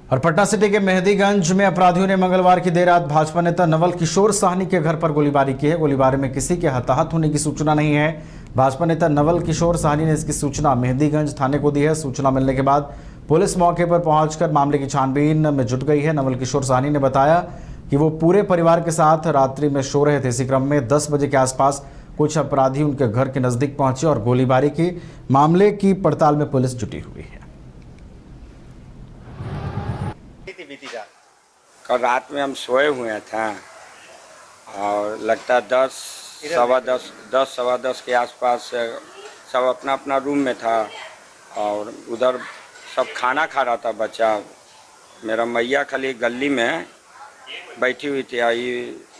और पटना सिटी के मेहंदीगंज में अपराधियों ने मंगलवार की देर रात भाजपा नेता नवल किशोर साहनी के घर पर गोलीबारी की है। गोलीबारी में किसी के हताहत होने की सूचना नहीं है। भाजपा नेता नवल किशोर साहनी ने इसकी सूचना मेहंदीगंज थाने को दी है। सूचना मिलने के बाद पुलिस मौके पर पहुंचकर मामले की छानबीन में जुट गई है। नवल किशोर साहनी ने बताया कि वो पूरे परिवार के साथ रात्रि में सो रहे थे। इसी क्रम में 10 बजे के आसपास कुछ अपराधी उनके घर के नजदीक पहुंचे और गोलीबारी की। मामले की पड़ताल में पुलिस जुटी हुई है। कल रात में हम सोए हुए थे और लगता है 10 सवा दस के आसपास सब अपना अपना रूम में था और उधर सब खाना खा रहा था बच्चा। मेरा मैया खाली गली में बैठी हुई थी।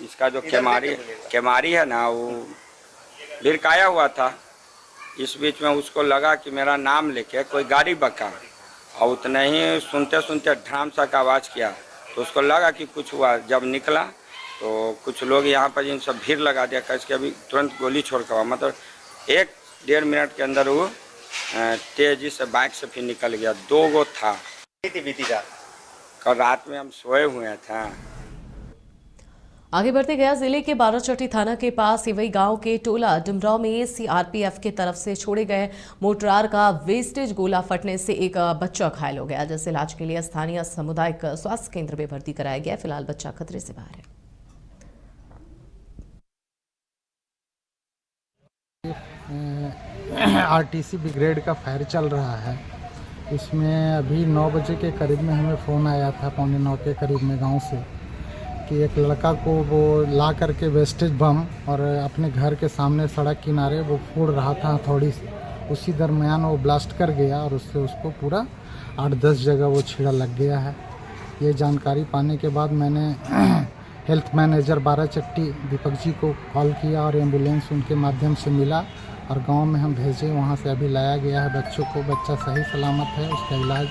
इसका जो केमारी है ना, वो भिरकाया हुआ था। इस बीच में उसको लगा कि मेरा नाम लेके कोई गाड़ी बका और उतने ही सुनते सुनते ढाम सा का आवाज़ किया तो उसको लगा कि कुछ हुआ। जब निकला तो कुछ लोग यहाँ पर इन सब भीड़ लगा दिया। कैसे अभी तुरंत गोली छोड़ कर हुआ, मतलब 1-1.5 मिनट के अंदर वो तेजी से बाइक से फिर निकल गया। 2 गो था। कल रात में हम सोए हुए थे। आगे बढ़ते गया जिले के बाराचट्टी थाना के पास सिवई गांव के टोला डुमराव में सीआरपीएफ की तरफ से छोड़े गए मोर्टार का वेस्टेज गोला फटने से एक बच्चा घायल हो गया, जिसे इलाज के लिए स्थानीय सामुदायिक स्वास्थ्य केंद्र में भर्ती कराया गया। फिलहाल बच्चा खतरे से बाहर है। आरटीसी ब्रिगेड का फायर चल रहा है। इसमें अभी 9 बजे के करीब में हमें फ़ोन आया था, 8:45 के करीब में गांव से, कि एक लड़का को वो ला करके वेस्टेज बम और अपने घर के सामने सड़क किनारे वो फोड़ रहा था हथौड़ी से। उसी दरमियान वो ब्लास्ट कर गया और उससे उसको पूरा 8-10 जगह वो छेड़ा लग गया है। ये जानकारी पाने के बाद मैंने हेल्थ मैनेजर बाराचट्टी दीपक जी को कॉल किया और एम्बुलेंस उनके माध्यम से मिला और गांव में हम भेजे। वहां से अभी लाया गया है बच्चों को। बच्चा सही सलामत है, उसका इलाज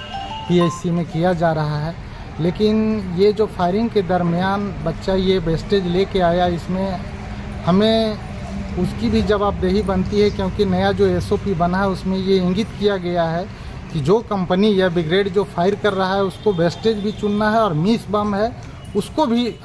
पीएचसी में किया जा रहा है। लेकिन ये जो फायरिंग के दरमियान बच्चा ये वेस्टेज लेके आया, इसमें हमें उसकी भी जवाबदेही बनती है, क्योंकि नया जो एसओपी बना है उसमें ये इंगित किया गया है कि जो कंपनी या ब्रिगेड जो फायर कर रहा है उसको वेस्टेज भी चुनना है और मिस बम है उसको भी।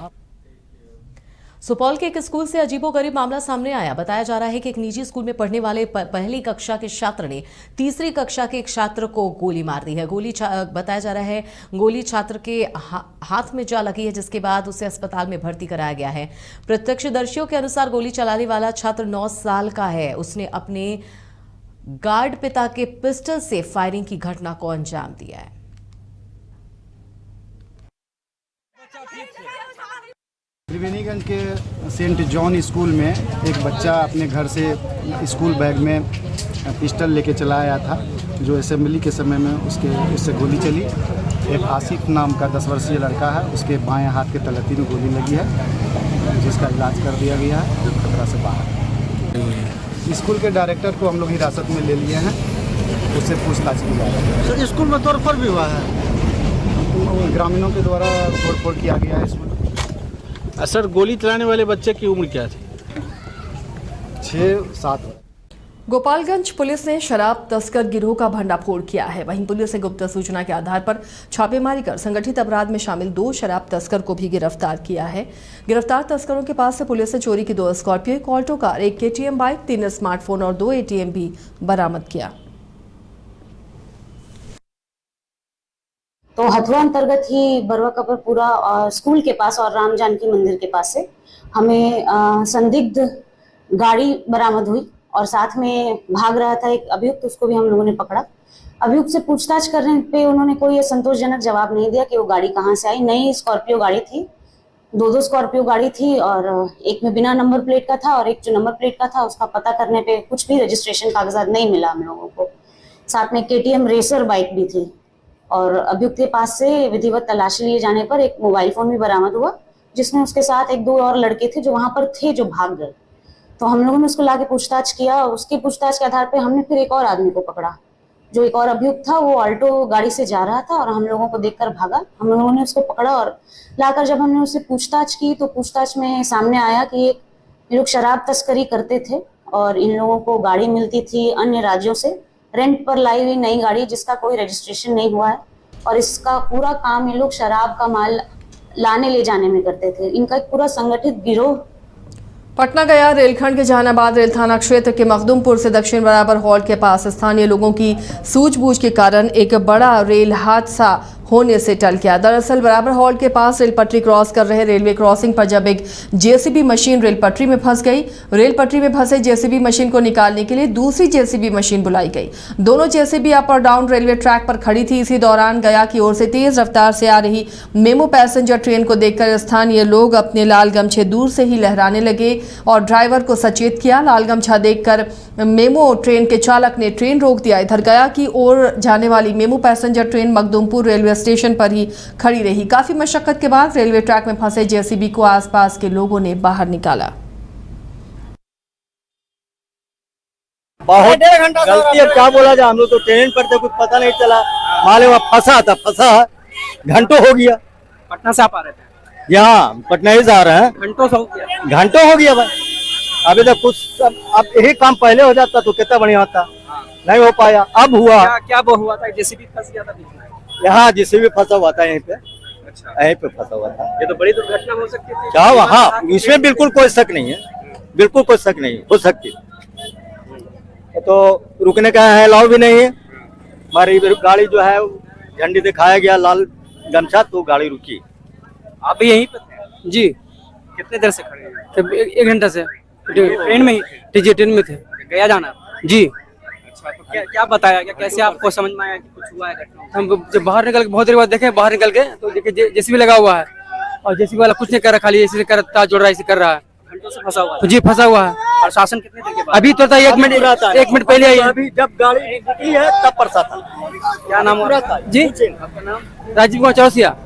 सुपौल के एक स्कूल से अजीबोगरीब मामला सामने आया। बताया जा रहा है कि एक निजी स्कूल में पढ़ने वाले पहली कक्षा के छात्र ने तीसरी कक्षा के एक छात्र को गोली मार दी है। बताया जा रहा है गोली छात्र के हाथ में जा लगी है, जिसके बाद उसे अस्पताल में भर्ती कराया गया है। प्रत्यक्षदर्शियों के अनुसार गोली चलाने वाला छात्र 9 साल का है। उसने अपने गार्ड पिता के पिस्टल से फायरिंग की घटना को अंजाम दिया है। त्रिवेणीगंज के सेंट जॉन स्कूल में एक बच्चा अपने घर से स्कूल बैग में पिस्टल लेके चला आया था, जो असेंबली के समय में उससे गोली चली। एक आसिफ नाम का 10 वर्षीय लड़का है, उसके बाएं हाथ के तलहटी में गोली लगी है, जिसका इलाज कर दिया गया है, जो खतरा से बाहर है। स्कूल के डायरेक्टर को हम लोग हिरासत में ले लिए हैं, उससे पूछताछ की जा रही है। सर, स्कूल में तोड़फोड़ भी हुआ है? ग्रामीणों के द्वारा तोड़फोड़ किया गया है इसमें। सर, गोली चलाने वाले बच्चे की उम्र क्या थी? 6-7। गोपालगंज पुलिस ने शराब तस्कर गिरोह का भंडाफोड़ किया है। वहीं पुलिस ने गुप्त सूचना के आधार पर छापेमारी कर संगठित अपराध में शामिल 2 शराब तस्कर को भी गिरफ्तार किया है। गिरफ्तार तस्करों के पास से पुलिस ने चोरी की 2 स्कॉर्पियो, एक ऑल्टो कार, एक केटीएम बाइक, 3 स्मार्टफोन और 2 एटीएम भी बरामद किया। तो हथुआ अंतर्गत ही बरवा कपरपुरा और स्कूल के पास और राम जानकी मंदिर के पास से हमें संदिग्ध गाड़ी बरामद हुई और साथ में भाग रहा था एक अभियुक्त, उसको भी हम लोगों ने पकड़ा। अभियुक्त से पूछताछ करने पे उन्होंने कोई संतोषजनक जवाब नहीं दिया कि वो गाड़ी कहाँ से आई। नई स्कॉर्पियो गाड़ी थी, 2 स्कॉर्पियो गाड़ी थी और एक में बिना नंबर प्लेट का था और एक जो नंबर प्लेट का था उसका पता करने पे कुछ भी रजिस्ट्रेशन कागजात नहीं मिला हम लोगों को। साथ में केटीएम रेसर बाइक भी थी और अभियुक्त के पास से विधिवत तलाशी लिए जाने पर एक मोबाइल फोन भी बरामद हुआ, जिसमें उसके साथ 1-2 और लड़के थे जो वहां पर थे, जो भाग गए। तो हम लोगों ने उसको लाके पूछताछ किया। उसकी पूछताछ के आधार पे हमने फिर एक और आदमी को पकड़ा, जो एक और अभियुक्त था। वो ऑल्टो गाड़ी से जा रहा था और हम लोगों को देखकर भागा। हम लोगों ने उसको पकड़ा और लाकर जब हमने उससे पूछताछ की तो पूछताछ में सामने आया कि ये लोग शराब तस्करी करते थे और इन लोगों को गाड़ी मिलती थी अन्य राज्यों से, रेंट पर लाई हुई नई गाड़ी जिसका कोई रजिस्ट्रेशन नहीं हुआ है। और इसका पूरा काम ये लोग शराब का माल लाने ले जाने में करते थे। इनका एक पूरा संगठित गिरोह। पटना गया रेलखंड के जहानाबाद रेल थाना क्षेत्र के मखदूमपुर से दक्षिण बराबर हॉल के पास स्थानीय लोगों की सूझबूझ के कारण एक बड़ा रेल हादसा होने से टल गया। दरअसल बराबर हॉल के पास रेल पटरी क्रॉस कर रहे रेलवे क्रॉसिंग पर जब एक जेसीबी मशीन रेल पटरी में फंस गई, रेल पटरी में फंसे जेसीबी मशीन को निकालने के लिए दूसरी जेसीबी मशीन बुलाई गई। दोनों जेसीबी अप और डाउन रेलवे ट्रैक पर खड़ी थी। इसी दौरान गया की ओर से तेज रफ्तार से आ रही मेमो पैसेंजर ट्रेन को देखकर स्थानीय लोग अपने लाल गमछे दूर से ही लहराने लगे और ड्राइवर को सचेत किया। लाल गमछा देखकर मेमो ट्रेन के चालक ने ट्रेन रोक दिया। इधर गया की ओर जाने वाली memo passenger train Makhdumpur railway station पर ही खड़ी रही। काफी मशक्कत के बाद रेलवे ट्रैक में फंसे जेसीबी को आसपास के लोगों ने बाहर निकाला। बहुत गलती है, क्या बोला जाए, हम लोग तो ट्रेन पर थे, कुछ पता नहीं चला। माले वहाँ फंसा है, घंटों हो गया। पटना से आप आ रहे थे? यहाँ पटना ही जा रहे हैं। घंटों हो गया भाई, अभी तक कुछ। अब यही काम पहले हो जाता तो कितना बढ़िया होता, नहीं हो पाया। अब हुआ क्या हुआ था? जेसीबी फंस गया था बीच में? यहाँ जेसीबी फंसा हुआ था, यहीं पे। अच्छा, यहीं पे फंसा हुआ था। ये तो बड़ी दुर्घटना हो सकती थी। क्या हुआ? हाँ, इसमें बिल्कुल कोई शक नहीं है, बिल्कुल कोई शक नहीं हो सकती। तो रुकने का है अलाउ भी नहीं है। हमारी गाड़ी जो है झंडी दिखाया गया लाल गमछा, तो गाड़ी रुकी। आप भी यहीं पे थे? जी। कितने देर से खड़े हैं? एक घंटा से। ट्रेन में ही? जी, ट्रेन में थे। गया जाना? जी। अच्छा, तो क्या बताया, क्या कैसे आपको समझ में आया कि कुछ हुआ है घटना? हम जब बाहर निकल के बहुत देर बाद देखे, बाहर निकल के तो देखे जेसीबी लगा हुआ है और जेसीबी वाला कुछ नहीं कर रहा, खाली ऐसे कर तार जोड़ रहा है, ऐसे कर रहा है। घंटों से फंसा हुआ है? जी, फंसा हुआ है। प्रशासन कितने देर के बाद? अभी तो था, एक मिनट पहले आई। अभी जब गाड़ी निकली है तब परसा था। क्या नाम? जी, आपका नाम? राजीव कुमार चौरसिया।